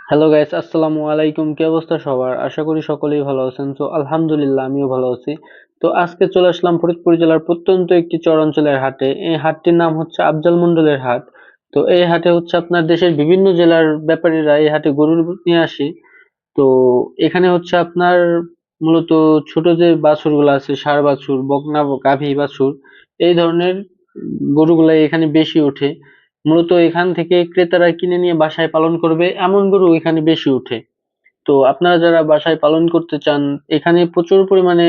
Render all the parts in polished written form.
Hello guys, আসসালামু আলাইকুম। কি অবস্থা সবার? আশা করি সকলেই ভালো আছেন। তো আলহামদুলিল্লাহ আমিও ভালো আছি। তো আজকে চলে আসলাম ফরিদপুর জেলার প্রত্যন্ত একটি চরাঞ্চলের হাটে। এই হাটটির নাম হচ্ছে আফজাল মন্ডলের হাট। তো এই হাটে হচ্ছে আপনার দেশের বিভিন্ন জেলার ব্যাপারীরা এই হাটে গরু নিয়ে আসে। তো এখানে হচ্ছে আপনার মূলত ছোট যে বাছুরগুলো আছে, ষাঁড় বাছুর, বকনা, গাভী বাছুর, এই ধরনের গরুগুলা এখানে বেশি ওঠে। মূলত এখান থেকে ক্রেতারা কিনে নিয়ে বাসায় পালন করবে এমন গরু এখানে বেশি ওঠে। তো আপনারা যারা বাসায় পালন করতে চান, এখানে প্রচুর পরিমাণে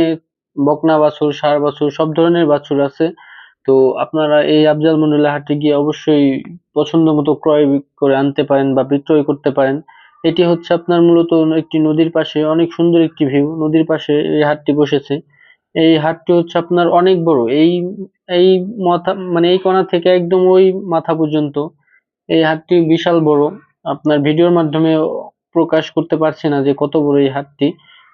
বকনা বাছুর, ষাঁড় বাছুর সব ধরনের বাছুর আছে। তো আপনারা এই আফজাল মন্ডলের হাটে গিয়ে অবশ্যই পছন্দ মতো ক্রয় করে আনতে পারেন বা বিক্রয় করতে পারেন। এটি হচ্ছে আপনার মূলত একটি নদীর পাশে, অনেক সুন্দর একটি ভিউ। নদীর পাশে এই হাটটি বসেছে। এই হাটটি হচ্ছে আপনার অনেক বড়। এই এই মাথা মানে এই কোণা থেকে একদম ওই মাথা পর্যন্ত এই হাটটি বিশাল বড়। আপনার ভিডিওর মাধ্যমে প্রকাশ করতে পারছি না যে কত বড় এই হাটটি,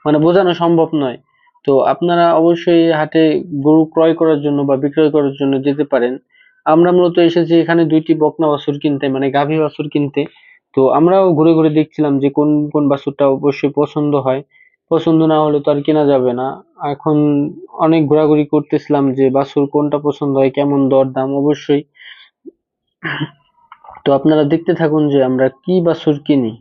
মানে বোঝানো সম্ভব নয়। তো আপনারা অবশ্যই এই হাটে গরু ক্রয় করার জন্য বা বিক্রয় করার জন্য যেতে পারেন। আমরা মূলত এসেছি এখানে দুইটি বকনা বাছুর কিনতে, মানে গাভী বাছুর কিনতে। তো আমরাও ঘুরে ঘুরে দেখছিলাম যে কোন কোন বাছুরটা অবশ্যই পছন্দ হয়। পছন্দ না হলে তো আর কেনা যাবে না। এখন অনেক ঘোরাঘুরি করতেছিলাম যে বাছুর কোনটা পছন্দ হয়, কেমন দরদাম অবশ্যই। তো আপনারা দেখতে থাকুন যে আমরা কি বাছুর কিনি।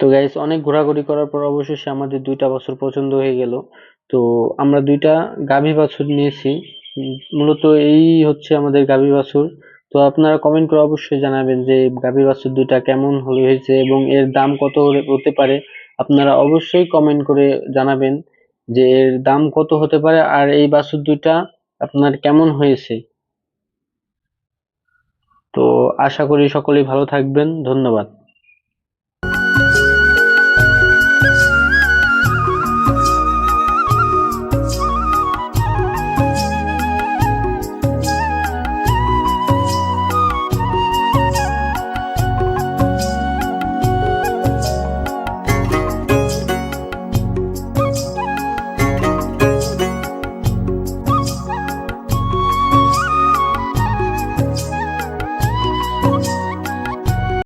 তো গাইস, অনেক ঘোরাঘুরি করার পর অবশেষে আমাদের দুইটা বাছুর পছন্দ হয়ে গেল। তো আমরা দুইটা গাভী বাছুর নিয়েছি। মূলত এই হচ্ছে আমাদের গাভী বাছুর। তো আপনারা কমেন্ট করে অবশ্যই জানাবেন যে গাভী বাছুর দুইটা কেমন হয়েছে এবং এর দাম কত হতে পারে। আপনারা অবশ্যই কমেন্ট করে জানাবেন যে এর দাম কত হতে পারে আর এই বাছুর দুইটা আপনার কেমন হয়েছে। তো আশা করি সকলেই ভালো থাকবেন। ধন্যবাদ।